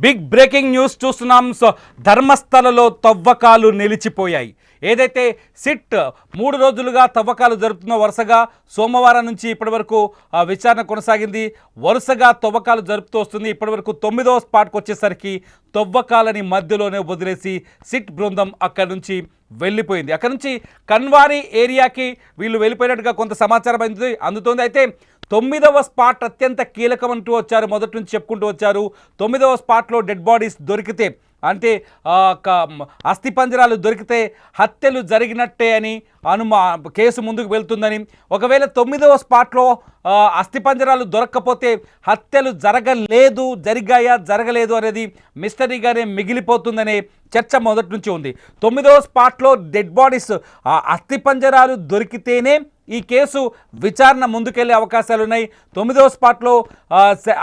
Big breaking news చూస్తున్నాం. So ధర్మస్థలలో తవ్వకాలు నిలిచిపోయాయి. ఏదైతే సిట్ 3 రోజులుగా తవ్వకాలు జరుపుతున్న వరుసగా సోమవారం నుంచి ఇప్పటి వరకు విచారణ కొనసాగింది. వరుసగా తవ్వకాలు జరుపుతూ వస్తుంది. ఇప్పటి వరకు 9వ స్పాట్కి వచ్చేసరికి తవ్వకాలని మధ్యలోనే వదిలేసి సిట్ బృందం అక్కడి నుంచి వెళ్ళిపోయింది. అక్కడ నుంచి కన్వారి ఏరియాకి వీళ్ళు వెళ్ళిపోయినట్టుగా కొంత సమాచారం అందుతోంది. అయితే 9వ స్పాట్ అత్యంత కీలకం అంటూ వచ్చారు, మొదటి నుంచి చెప్పుకుంటూ వచ్చారు. 9వ స్పాట్లో డెడ్ బాడీస్ దొరికితే, అంటే అస్థిపంజరాలు దొరికితే హత్యలు జరిగినట్టే అని కేసు ముందుకు వెళ్తుందని, ఒకవేళ 9వ స్పాట్లో అస్థిపంజరాలు దొరక్కపోతే హత్యలు జరిగాయా జరగలేదు అనేది మిస్టరీగానే మిగిలిపోతుందనే చర్చ మొదటి నుంచి ఉంది. 9వ స్పాట్లో డెడ్ బాడీస్ అస్థిపంజరాలు దొరికితేనే ఈ కేసు విచారణ ముందుకెళ్లే అవకాశాలున్నాయి. 9వ స్పాట్లో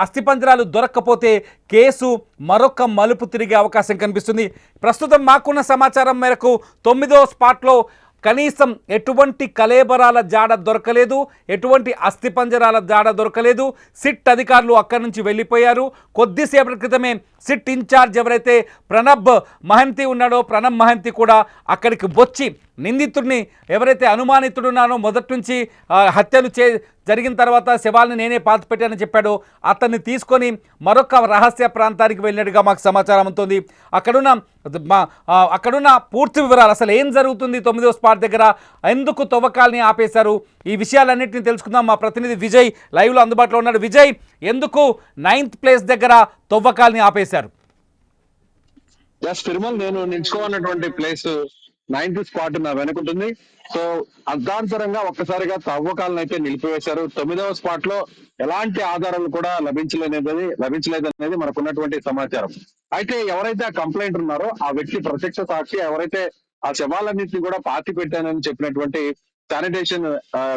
అస్థిపంజరాలు దొరక్కపోతే కేసు మరొక మలుపు తిరిగే అవకాశం కనిపిస్తుంది. ప్రస్తుతం మాకున్న సమాచారం మేరకు 9వ స్పాట్లో కనీసం ఎటువంటి కళేబరాల జాడ దొరకలేదు, ఎటువంటి అస్థిపంజరాల జాడ దొరకలేదు. సిట్ అధికారులు అక్కడి నుంచి వెళ్ళిపోయారు. కొద్దిసేపటి క్రితమే సిట్ ఇన్ఛార్జ్ ఎవరైతే ప్రణబ్ మహంతి కూడా అక్కడికి వచ్చి నిందితుడిని, ఎవరైతే అనుమానితుడున్నానో మొదటి నుంచి హత్యలు జరిగిన తర్వాత శవాల్ని నేనే పాతిపెట్టానని చెప్పాడో అతన్ని తీసుకొని మరొక రహస్య ప్రాంతానికి వెళ్ళినట్టుగా మాకు సమాచారం అందుతుంది. అక్కడున్న పూర్తి వివరాలు, అసలు ఏం జరుగుతుంది 9వ స్పాట్ దగ్గర, ఎందుకు తవ్వకాలని ఆపేశారు, ఈ విషయాలన్నింటినీ తెలుసుకుందాం. మా ప్రతినిధి విజయ్ లైవ్లో అందుబాటులో ఉన్నాడు. విజయ్, ఎందుకు 9th ప్లేస్ దగ్గర తవ్వకాలని ఆపేశారు? నేను నిల్చుకోవాలన్నటువంటి ప్లేస్ 9th స్పాట్ నా వెనుకుంటుంది. సో అర్ధాంతరంగా ఒక్కసారిగా తవ్వకాలను అయితే నిలిపివేశారు. 9వ స్పాట్ లో ఎలాంటి ఆధారాలు కూడా లభించలేదనేది మనకున్నటువంటి సమాచారం. అయితే ఎవరైతే ఆ కంప్లైంట్ ఉన్నారో ఆ వ్యక్తి ప్రత్యక్ష సాక్షి, ఎవరైతే ఆ శవాలన్నింటినీ కూడా పాతి పెట్టానని చెప్పినటువంటి శానిటేషన్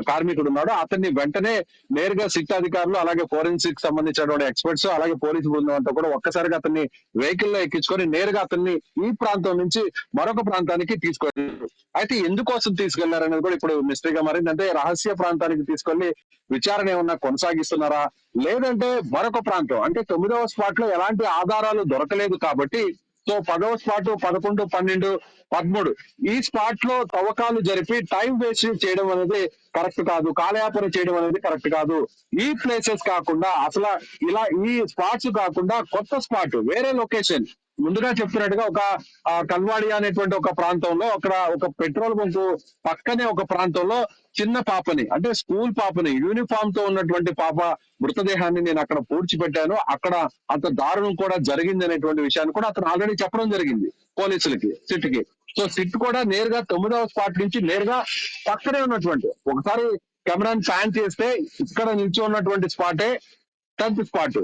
కార్మికుడు ఉన్నాడు, అతన్ని వెంటనే నేరుగా సిట్ అధికారులు, అలాగే ఫోరెన్సిక్ సంబంధించినటువంటి ఎక్స్పర్ట్స్, అలాగే పోలీసు బృందం అంతా కూడా ఒక్కసారిగా అతన్ని వెహికల్ లో ఎక్కించుకొని నేరుగా అతన్ని ఈ ప్రాంతం నుంచి మరొక ప్రాంతానికి తీసుకెళ్లారు. అయితే ఎందుకోసం తీసుకెళ్లారు అనేది కూడా ఇప్పుడు మిస్టరీగా మారింది. అంటే రహస్య ప్రాంతానికి తీసుకెళ్లి విచారణ ఏమన్నా కొనసాగిస్తున్నారా, లేదంటే మరొక ప్రాంతం, అంటే 9వ స్పాట్ లో ఎలాంటి ఆధారాలు దొరకలేదు కాబట్టి సో 10వ స్పాట్, 11, 12, 13 ఈ స్పాట్ లో తవ్వకాలు జరిపి టైం వేస్ట్ చేయడం అనేది కరెక్ట్ కాదు, కాలయాపన చేయడం అనేది కరెక్ట్ కాదు. ఈ ప్లేసెస్ కాకుండా అసలు ఇలా ఈ స్పాట్స్ కాకుండా కొత్త స్పాట్, వేరే లొకేషన్, ముందుగా చెప్తున్నట్టుగా ఒక కల్వాడి అనేటువంటి ఒక ప్రాంతంలో, అక్కడ ఒక పెట్రోల్ బంక్ పక్కనే ఒక ప్రాంతంలో చిన్న పాపని, అంటే స్కూల్ పాపని, యూనిఫామ్ తో ఉన్నటువంటి పాప మృతదేహాన్ని నేను అక్కడ పూడ్చిపెట్టాను, అక్కడ అంత దారుణం కూడా జరిగింది అనేటువంటి విషయాన్ని కూడా అతను ఆల్రెడీ చెప్పడం జరిగింది పోలీసులకి, సిట్ కి. సో సిట్ కూడా నేరుగా 9వ స్పాట్ నుంచి నేరుగా పక్కనే ఉన్నటువంటి, ఒకసారి కెమెరాని ప్యాన్ చేస్తే ఇక్కడ నిల్చి ఉన్నటువంటి స్పాటే 10th స్పాట్.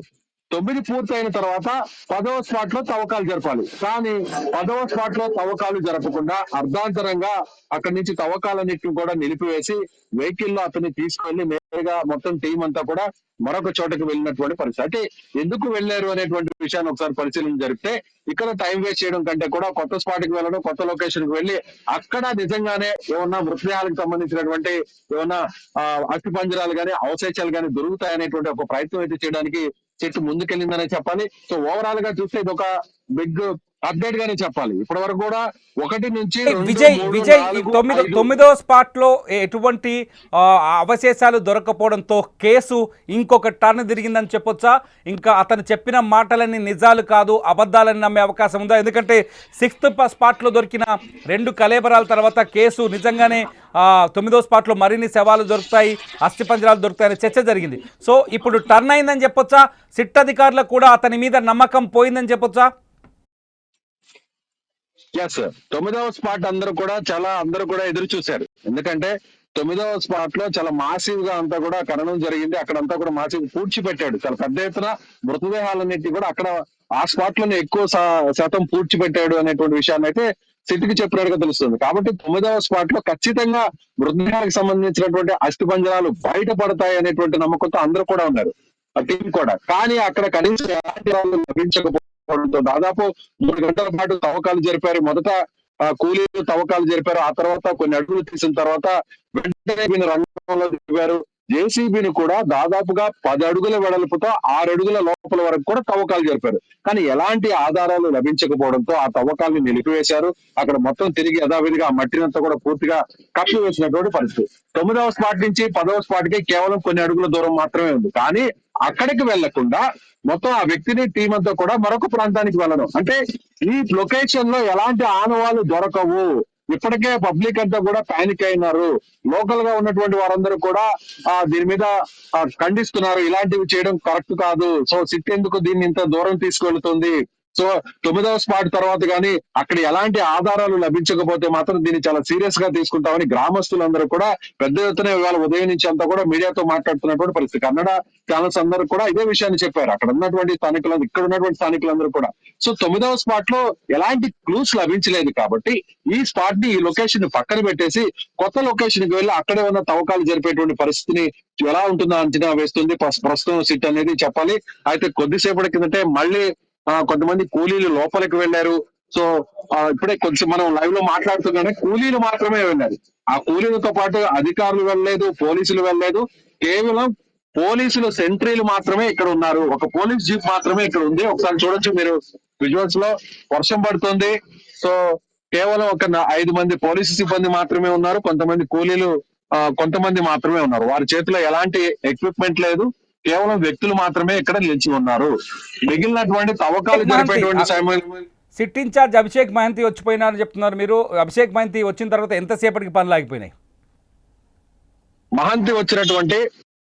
9 పూర్తయిన తర్వాత 10వ స్పాట్ లో తవ్వకాలు జరపాలి. కానీ 10వ స్పాట్ లో తవ్వకాలు జరపకుండా అర్ధాంతరంగా అక్కడి నుంచి తవ్వకాలన్నింటినీ కూడా నిలిపివేసి వెహికల్ లో అతన్ని తీసుకెళ్లి నేరుగా మొత్తం టీం అంతా కూడా మరొక చోటకి వెళ్ళినటువంటి పరిస్థితి. అంటే ఎందుకు వెళ్ళారు అనేటువంటి విషయాన్ని ఒకసారి పరిశీలన జరిపితే, ఇక్కడ టైం వేస్ట్ చేయడం కంటే కూడా కొత్త స్పాట్ కి వెళ్ళడం, కొత్త లొకేషన్ కి వెళ్ళి అక్కడ నిజంగానే ఏమన్నా మృతదేహాలకు సంబంధించినటువంటి ఏమన్నా అస్థిపంజరాలు కానీ అవశేషాలు కానీ దొరుకుతాయనేటువంటి ఒక ప్రయత్నం అయితే చేయడానికి చెట్టు ముందుకెళ్ళిందనే చెప్పాలి. సో ఓవరాల్ గా చూస్తే ఇది ఒక బిగ్ అప్డేట్ గానే చెప్పాలి. ఇప్పటి వరకు కూడా 1 నుంచి విజయ్ 9వ స్పాట్ లో ఎటువంటి అవశేషాలు దొరకపోవడంతో కేసు ఇంకొక టర్న్ తిరిగిందని చెప్పొచ్చా? ఇంకా అతను చెప్పిన మాటలన్నీ నిజాలు కాదు, అబద్ధాలని నమ్మే అవకాశం ఉందా? ఎందుకంటే 6th స్పాట్ లో దొరికిన 2 కళేబరాల తర్వాత కేసు నిజంగానే 9వ స్పాట్ లో మరిన్ని శవాలు దొరుకుతాయి, అస్థిపంజరాలు దొరుకుతాయని చర్చ జరిగింది. సో ఇప్పుడు టర్న్ అయిందని చెప్పొచ్చా? సిట్ అధికారులకు కూడా అతని మీద నమ్మకం పోయిందని చెప్పొచ్చా? ఎస్, 9వ స్పాట్ అందరూ కూడా ఎదురు చూశారు. ఎందుకంటే 9వ స్పాట్ లో చాలా మాసివ్ గా అంతా కూడా ఖననం జరిగింది. అక్కడంతా కూడా మాసివ్ పూడ్చిపెట్టాడు. చాలా పెద్ద ఎత్తున మృతదేహాలన్నింటినీ కూడా అక్కడ ఆ స్పాట్ లోనే ఎక్కువ శాతం పూడ్చిపెట్టాడు అనేటువంటి విషయాన్ని అయితే సిట్కి చెప్పినట్టుగా తెలుస్తుంది. కాబట్టి 9వ స్పాట్ లో ఖచ్చితంగా మృతదేహాలకు సంబంధించినటువంటి అస్థిపంజరాలు బయటపడతాయి అనేటువంటి నమ్మకంతో అందరూ కూడా ఉన్నారు, ఆ టీం కూడా. కానీ అక్కడ కనీసం ఎలాంటి వాళ్ళు లభించకపోవడంతో దాదాపు 3 గంటల పాటు తవ్వకాలు జరిపారు. మొదట కూలీలు తవ్వకాలు జరిపారు, ఆ తర్వాత కొన్ని అడుగులు తీసిన తర్వాత వెంటనే రంగంలో దిగారు. జేసీబీని కూడా దాదాపుగా 10 అడుగుల వెడల్పుతో 6 అడుగుల లోపల వరకు కూడా తవ్వకాలు జరిపారు. కానీ ఎలాంటి ఆధారాలు లభించకపోవడంతో ఆ తవ్వకాలను నిలిపివేశారు. అక్కడ మొత్తం తిరిగి యథావిధిగా ఆ మట్టినంతా కూడా పూర్తిగా కప్పివేసినటువంటి పరిస్థితి. 9వ స్పాట్ నుంచి 10వ స్పాట్ కి కేవలం కొన్ని అడుగుల దూరం మాత్రమే ఉంది. కానీ అక్కడికి వెళ్లకుండా మొత్తం ఆ వ్యక్తిని టీం అంతా కూడా మరొక ప్రాంతానికి వెళ్ళడం. అంటే ఈ లొకేషన్ లో ఎలాంటి ఆనవాళ్లు దొరకవు. ఇప్పటికే పబ్లిక్ అంతా కూడా పానిక్ అయినారు. లోకల్ గా ఉన్నటువంటి వారందరూ కూడా దీని మీద ఖండిస్తున్నారు. ఇలాంటివి చేయడం కరెక్ట్ కాదు. సో సిట్ ఎందుకు దీన్ని ఇంత దూరం తీసుకెళ్తుంది. సో 9వ స్పాట్ తర్వాత గానీ అక్కడ ఎలాంటి ఆధారాలు లభించకపోతే మాత్రం దీన్ని చాలా సీరియస్ గా తీసుకుంటామని గ్రామస్తులందరూ కూడా పెద్ద ఎత్తున ఇవాళ ఉదయం నుంచి అంతా కూడా మీడియాతో మాట్లాడుతున్నటువంటి పరిస్థితి. కన్నడ ఛానల్స్ అందరూ కూడా ఇదే విషయాన్ని చెప్పారు. అక్కడ ఉన్నటువంటి స్థానికులు, ఇక్కడ ఉన్నటువంటి స్థానికులందరూ కూడా. సో 9వ స్పాట్ లో ఎలాంటి క్లూస్ లభించలేదు కాబట్టి ఈ స్పాట్ ని, ఈ లొకేషన్ ని పక్కన పెట్టేసి కొత్త లొకేషన్ కి వెళ్ళి అక్కడే ఉన్న తవ్వకాలు జరిపేటువంటి పరిస్థితిని ఎలా ఉంటుందో అంచనా వేస్తుంది ప్రస్తుతం సిట్ అనేది చెప్పాలి. అయితే కొద్దిసేపటి కిందటే మళ్ళీ కొంతమంది కూలీలు లోపలికి వెళ్లారు. సో ఇప్పుడే కొంచెం మనం లైవ్ లో మాట్లాడుతున్నానే కూలీలు మాత్రమే వెళ్ళారు. ఆ కూలీలతో పాటు అధికారులు వెళ్ళలేదు, పోలీసులు వెళ్ళలేదు. కేవలం పోలీసులు సెంట్రీలు మాత్రమే ఇక్కడ ఉన్నారు. ఒక పోలీస్ జీప్ మాత్రమే ఇక్కడ ఉంది. ఒకసారి చూడొచ్చు మీరు విజువల్స్ లో. వర్షం పడుతుంది. సో కేవలం ఒక 5 మంది పోలీసు సిబ్బంది మాత్రమే ఉన్నారు. కొంతమంది కూలీలు కొంతమంది మాత్రమే ఉన్నారు. వారి చేతిలో ఎలాంటి ఎక్విప్మెంట్ లేదు. కేవలం వ్యక్తులు మాత్రమే ఇక్కడ నిలిచి ఉన్నారు. మిగిలినటువంటి తవ్వకాలు జరిపేటువంటి సమయంలో సిట్ ఇన్ఛార్జ్ అభిషేక్ మహంతి వచ్చిపోయినారని చెప్తున్నారు మీరు. అభిషేక్ మహంతి వచ్చిన తర్వాత ఎంతసేపటికి పనులు ఆగిపోయినాయి? మహంతి వచ్చినటువంటి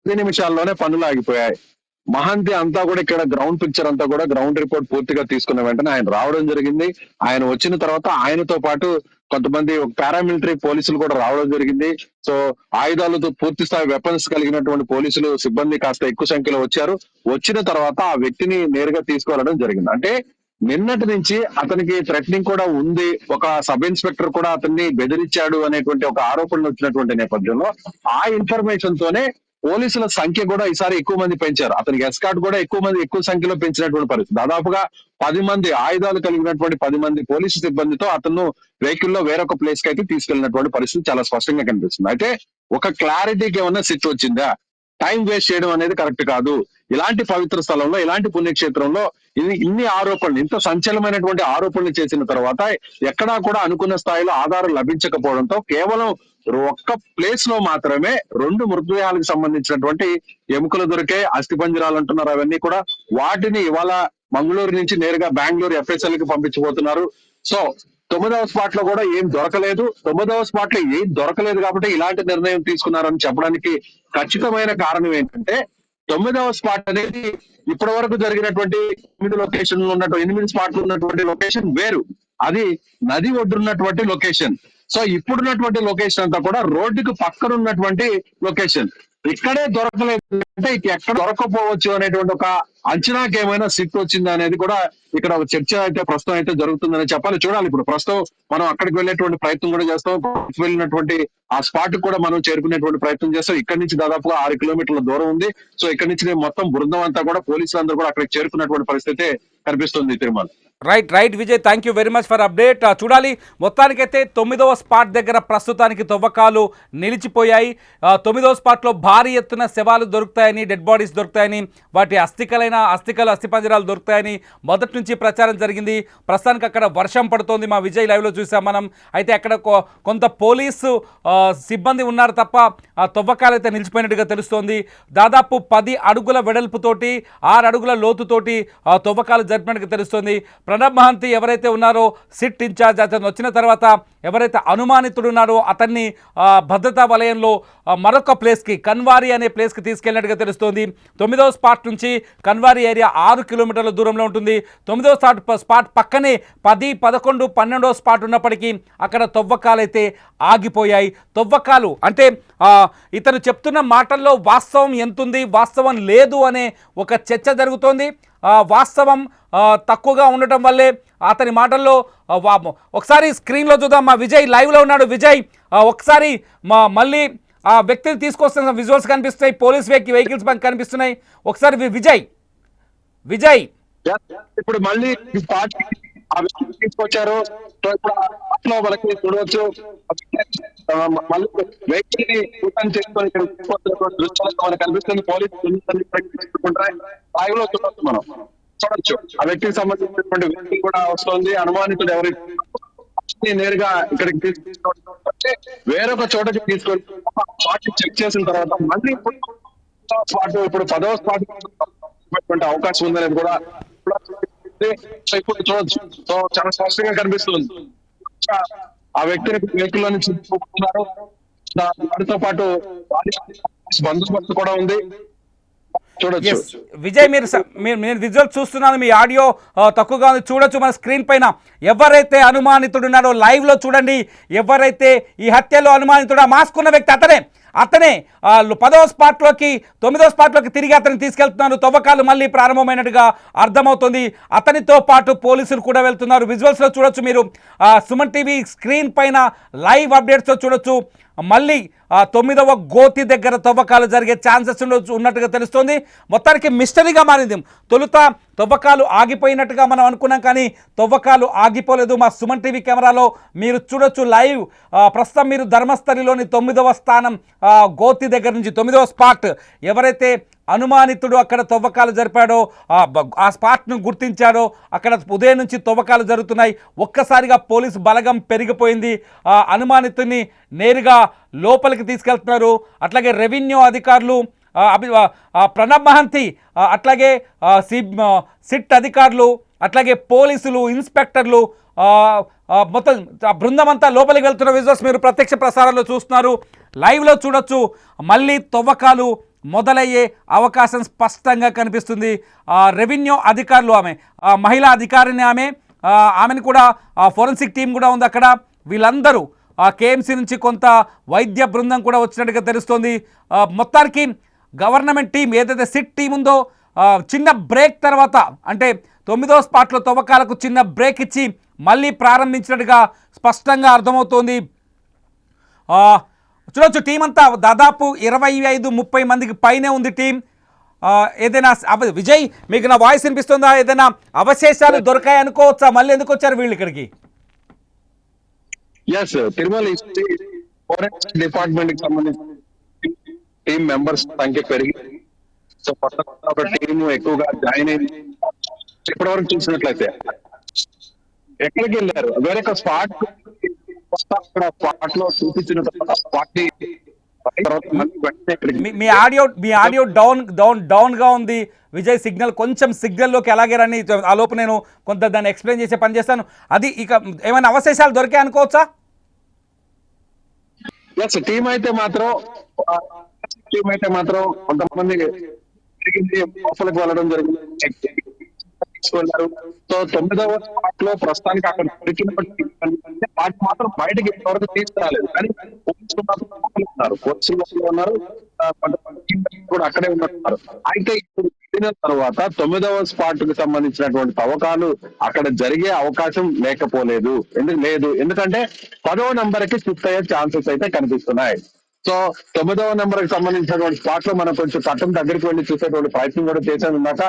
10 నిమిషాల్లోనే పనులు ఆగిపోయాయి. మహంతి అంతా కూడా ఇక్కడ గ్రౌండ్ పిక్చర్ అంతా కూడా గ్రౌండ్ రిపోర్ట్ పూర్తిగా తీసుకున్న వెంటనే ఆయన రావడం జరిగింది. ఆయన వచ్చిన తర్వాత ఆయనతో పాటు కొంతమంది పారామిలిటరీ పోలీసులు కూడా రావడం జరిగింది. సో ఆయుధాలతో పూర్తి స్థాయి వెపన్స్ కలిగినటువంటి పోలీసులు సిబ్బంది కాస్త ఎక్కువ సంఖ్యలో వచ్చారు. వచ్చిన తర్వాత ఆ వ్యక్తిని నేరుగా తీసుకువెళ్ళడం జరిగింది. అంటే నిన్నటి నుంచి అతనికి థ్రెటనింగ్ కూడా ఉంది. ఒక సబ్ ఇన్స్పెక్టర్ కూడా అతన్ని బెదిరించాడు అనేటువంటి ఒక ఆరోపణలు వచ్చినటువంటి నేపథ్యంలో ఆ ఇన్ఫర్మేషన్ తోనే పోలీసుల సంఖ్య కూడా ఈసారి ఎక్కువ మంది పెంచారు. అతనికి ఎస్కాట్ కూడా ఎక్కువ సంఖ్యలో పెంచినటువంటి పరిస్థితి. దాదాపుగా 10 మంది ఆయుధాలు కలిగినటువంటి 10 మంది పోలీసు సిబ్బందితో అతను వెహికల్ లో వేరొక ప్లేస్ కి అయితే తీసుకెళ్లినటువంటి పరిస్థితి చాలా స్పష్టంగా కనిపిస్తుంది. అయితే ఒక క్లారిటీకి ఏమన్నా సిట్ వచ్చిందా? టైం వేస్ట్ చేయడం అనేది కరెక్ట్ కాదు. ఇలాంటి పవిత్ర స్థలంలో, ఇలాంటి పుణ్యక్షేత్రంలో ఇన్ని ఆరోపణలు, ఇంత సంచలనమైనటువంటి ఆరోపణలు చేసిన తర్వాత ఎక్కడా కూడా అనుకున్న స్థాయిలో ఆధారం లభించకపోవడంతో కేవలం ఒక్క ప్లేస్ లో మాత్రమే 2 మృతదేహాలకు సంబంధించినటువంటి ఎముకలు దొరికే, అస్థిపంజరాలు అంటున్నారు. అవన్నీ కూడా వాటిని ఇవాళ మంగళూరు నుంచి నేరుగా బెంగళూరు FSL కి పంపించబోతున్నారు. సో 9వ స్పాట్ లో కూడా ఏం దొరకలేదు. 9వ స్పాట్ లో ఏం దొరకలేదు కాబట్టి ఇలాంటి నిర్ణయం తీసుకున్నారని చెప్పడానికి ఖచ్చితమైన కారణం ఏంటంటే 9వ స్పాట్ అనేది ఇప్పటి వరకు జరిగినటువంటి 8 లొకేషన్లు ఉన్నటువంటి 8 స్పాట్లు ఉన్నటువంటి లొకేషన్ వేరు. అది నది ఒడ్డున్నటువంటి లొకేషన్. సో ఇప్పుడున్నటువంటి లొకేషన్ అంతా కూడా రోడ్డుకు పక్కన ఉన్నటువంటి లొకేషన్. ఇక్కడే దొరకలేదు అంటే ఎక్కడ దొరకపోవచ్చు అనేటువంటి ఒక అంచనాకి ఏమైనా సిట్ వచ్చిందా అనేది కూడా ఇక్కడ చర్చ అయితే ప్రస్తుతం అయితే జరుగుతుందని చెప్పాలి. చూడాలి. ఇప్పుడు ప్రస్తుతం మనం అక్కడికి వెళ్ళేటువంటి ప్రయత్నం కూడా చేస్తాం. వెళ్ళినటువంటి ఆ స్పాట్ కూడా మనం చేరుకునేటువంటి ప్రయత్నం చేస్తాం. ఇక్కడ నుంచి దాదాపుగా 6 కిలోమీటర్ల దూరం ఉంది. సో ఇక్కడ నుంచి మొత్తం బృందం అంతా కూడా పోలీసులు అందరూ కూడా అక్కడికి చేరుకున్నటువంటి పరిస్థితి కనిపిస్తుంది. Tirumala. Right Vijay, thank you very much for update. చూడాలి, మొత్తానికైతే 9వ స్పాట్ దగ్గర ప్రస్తుతానికి తవ్వకాలు నిలిచిపోయాయి. 9వ స్పాట్లో భారీ ఎత్తున శవాలు దొరుకుతాయని, డెడ్ బాడీస్ దొరుకుతాయని, వాటి అస్థిపంజరాలు దొరుకుతాయని మొదటి నుంచి ప్రచారం జరిగింది. ప్రస్తుతానికి అక్కడ వర్షం పడుతోంది. మా విజయ్ లైవ్లో చూసాం మనం. అయితే అక్కడ కొంత పోలీసు సిబ్బంది ఉన్నారు తప్ప ఆ తవ్వకాలు అయితే నిలిచిపోయినట్టుగా తెలుస్తోంది. దాదాపు 10 అడుగుల వెడల్పుతోటి 6 అడుగుల లోతుతోటి తవ్వకాలు జరిపినట్టుగా తెలుస్తోంది. ప్రణబ్ మహంతి ఎవరైతే ఉన్నారో సిట్ ఇన్ఛార్జ్, అతను వచ్చిన తర్వాత ఎవరైతే అనుమానితుడు ఉన్నారో అతన్ని భద్రతా వలయంలో మరొక ప్లేస్కి, కన్వారి అనే ప్లేస్కి తీసుకెళ్ళినట్టుగా తెలుస్తోంది. 9వ స్పాట్ నుంచి కన్వారి ఏరియా 6 కిలోమీటర్ల దూరంలో ఉంటుంది. 9వ స్పాట్ పక్కనే 10, 11, 12వ స్పాట్ ఉన్నప్పటికీ అక్కడ తవ్వకాలు అయితే ఆగిపోయాయి. తవ్వకాలు అంటే ఇతను చెప్తున్న మాటల్లో వాస్తవం ఎంతుంది, వాస్తవం లేదు అనే ఒక చర్చ జరుగుతోంది. వాస్తవం తక్కువగా ఉండటం వల్లే అతని మాటల్లో ఒకసారి స్క్రీన్లో చూద్దాం. మా విజయ్ లైవ్లో ఉన్నాడు. విజయ్, ఒకసారి మళ్ళీ ఆ వ్యక్తిని తీసుకొస్తున్న విజువల్స్ కనిపిస్తున్నాయి, పోలీస్ వెహికల్స్ కనిపిస్తున్నాయి. ఒకసారి విజయ్ ఇప్పుడు మళ్ళీ తీసుకొచ్చారు. లో మనకి చూడవచ్చు. మళ్ళీ వెహికల్ ని రిటర్న్ చేసుకొని ఇక్కడ తీసుకొస్తున్నటువంటి దృశ్యాలు మనకు కనిపిస్తుంది. పోలీసులు లైవ్ లో చూడవచ్చు, మనం చూడొచ్చు. ఆ వ్యక్తికి సంబంధించినటువంటి వెహికల్ కూడా వస్తుంది. అనుమానితుడు ఎవరైతే నేరుగా ఇక్కడికి తీసుకుంటే వేరొక చోటకి తీసుకొని స్పాట్ చెక్ చేసిన తర్వాత మళ్ళీ స్పాట్ ఇప్పుడు 10వ స్పాట్ అవకాశం ఉందనేది కూడా ఇప్పుడు చూడొచ్చు. సో చాలా స్పష్టంగా కనిపిస్తుంది. ఆ వ్యక్తిని వెహికల్ నుంచి తీసుకుంటున్నారు. దానితో పాటు బందోబస్తు కూడా ఉంది, చూడొచ్చు. విజయ్, మీరు విజువల్ చూస్తున్నాను, మీ ఆడియో తక్కువగా ఉంది, చూడొచ్చు మన స్క్రీన్ పైన. ఎవరైతే అనుమానితుడు ఉన్నాడో లైవ్ లో చూడండి. ఎవరైతే ఈ హత్యలో అనుమానితుడు, మాస్క్ ఉన్న వ్యక్తి అతనే 10వ స్పాట్లోకి 9వ స్పాట్లోకి తిరిగి అతన్ని తీసుకెళ్తున్నారు. తవ్వకాలు మళ్ళీ ప్రారంభమైనట్టుగా అర్థమవుతుంది. అతనితో పాటు పోలీసులు కూడా వెళ్తున్నారు. విజువల్స్లో చూడొచ్చు మీరు. సుమన్ టీవీ స్క్రీన్ పైన లైవ్ అప్డేట్స్తో చూడొచ్చు. మళ్ళీ 9వ గోతి దగ్గర తవ్వకాలు జరిగే ఛాన్సెస్ ఉన్నట్టుగా తెలుస్తోంది. మొత్తానికి మిస్టరీగా మారింది. తొలుత తవ్వకాలు ఆగిపోయినట్టుగా మనం అనుకున్నాం, కానీ తవ్వకాలు ఆగిపోలేదు. మా సుమన్ టీవీ కెమెరాలో మీరు చూడొచ్చు లైవ్. ప్రస్తుతం మీరు ధర్మస్థలిలోని 9వ స్థానం గోతి దగ్గర నుంచి 9వ స్పాట్ ఎవరైతే అనుమానితుడు అక్కడ తవ్వకాలు జరిపాడో ఆ స్పాట్ను గుర్తించాడో అక్కడ ఉదయం నుంచి తవ్వకాలు జరుగుతున్నాయి. ఒక్కసారిగా పోలీసు బలగం పెరిగిపోయింది. అనుమానితుడిని నేరుగా లోపలికి తీసుకెళ్తున్నారు. అట్లాగే రెవెన్యూ అధికారులు ప్రణబ్ మహంతి, అట్లాగే సిట్ అధికారులు, అట్లాగే పోలీసులు, ఇన్స్పెక్టర్లు మొత్తం బృందం అంతా లోపలికి వెళ్తున్న విజువల్స్ మీరు ప్రత్యక్ష ప్రసారాల్లో చూస్తున్నారు. లైవ్లో చూడొచ్చు. మళ్ళీ తవ్వకాలు మొదలయ్యే అవకాశం స్పష్టంగా కనిపిస్తుంది. రెవెన్యూ అధికారులు, మహిళా అధికారిని ఆమెను కూడా ఫోరెన్సిక్ టీం కూడా ఉంది అక్కడ. వీళ్ళందరూ కేఎంసీ నుంచి కొంత వైద్య బృందం కూడా వచ్చినట్టుగా తెలుస్తోంది. మొత్తానికి గవర్నమెంట్ టీం ఏదైతే సిట్ టీం ఉందో చిన్న బ్రేక్ తర్వాత, అంటే 9వ స్పాట్లో తవ్వకాలకు చిన్న బ్రేక్ ఇచ్చి మళ్ళీ ప్రారంభించినట్టుగా స్పష్టంగా అర్థమవుతోంది. చూడొచ్చు టీం అంతా దాదాపు 25-30 మందికి పైనే ఉంది టీం. ఏదైనా విజయ్, మీకు నా వాయిస్ వినిపిస్తుందా? ఏదైనా అవశేషాలు దొరికాయి అనుకోవచ్చా? మళ్ళీ ఎందుకు వచ్చారు వీళ్ళు ఇక్కడికి? తిరుమల డిపార్ట్మెంట్ కి సంబంధించిన టీం మెంబర్స్ సంఖ్య పెరిగి, సో కొత్త టీం ఎక్కువగా జాయిన్ అయింది. ఇప్పటివరకు చూసినట్లయితే ఎక్కడికి వెళ్ళారు, వేరొక స్పాట్ లో చూపించిన మీ ఆడియో డౌన్ గా ఉంది విజయ్. సిగ్నల్లోకి ఎలాగే రండి. ఆ లోపు నేను కొంత దాన్ని ఎక్స్ప్లెయిన్ చేసే పని చేస్తాను. అది ఇక ఏమైనా అవశేషాలు దొరికాయి అనుకోవచ్చా? టీం అయితే మాత్రం కొంతమంది లోపలికి వెళ్ళడం జరిగింది, తీసుకెళ్లారు. సో 9వ స్పాట్ లో ప్రస్తుతానికి అక్కడ దొరికినప్పటికీ వాటి మాత్రం బయటకి ఇంతవరకు తీసుకురాలేదు. కానీ పోలీసులు ఉన్నారు, కూడా అక్కడే ఉన్నారు. అయితే ఇప్పుడు వెళ్ళిన తర్వాత 9వ స్పాట్ కు సంబంధించినటువంటి తవ్వకాలు అక్కడ జరిగే అవకాశం లేకపోలేదు. ఎందుకంటే 10వ నంబర్ కి షిఫ్ట్ అయ్యే ఛాన్సెస్ అయితే కనిపిస్తున్నాయి. సో 9వ నెంబర్ కి సంబంధించినటువంటి స్పాట్ లో మనం కొంచెం చట్టం దగ్గరికి వెళ్ళి చూసేటువంటి ప్రయత్నం కూడా చేశాను. ఇందాక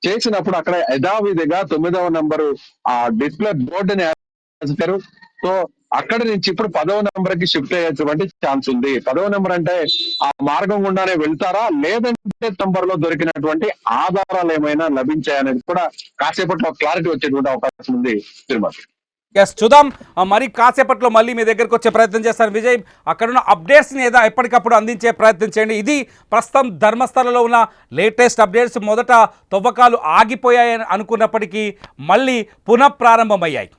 చేసినప్పుడు అక్కడ యథావిధిగా 9వ నెంబరు ఆ డిస్ప్లే బోర్డుని ఏర్పరిచారు. సో అక్కడ నుంచి ఇప్పుడు 10వ నెంబర్ కి షిఫ్ట్ అయ్యేటువంటి ఛాన్స్ ఉంది. 10వ నెంబర్ అంటే ఆ మార్గం గుండానే వెళ్తారా, లేదంటే నంబర్ లో దొరికినటువంటి ఆధారాలు ఏమైనా లభించాయనేది కూడా కాసేపట్లో క్లారిటీ వచ్చేటువంటి అవకాశం ఉంది. తిరుమల చూద్దాం. మరి కాసేపట్లో మళ్ళీ మీ దగ్గరకు వచ్చే ప్రయత్నం చేస్తాను విజయ్. అక్కడున్న అప్డేట్స్ని ఎప్పటికప్పుడు అందించే ప్రయత్నం చేయండి. ఇది ప్రస్తుతం ధర్మస్థలలో ఉన్న లేటెస్ట్ అప్డేట్స్. మొదట తవ్వకాలు ఆగిపోయాయని అనుకున్నప్పటికీ మళ్ళీ పునఃప్రారంభమయ్యాయి.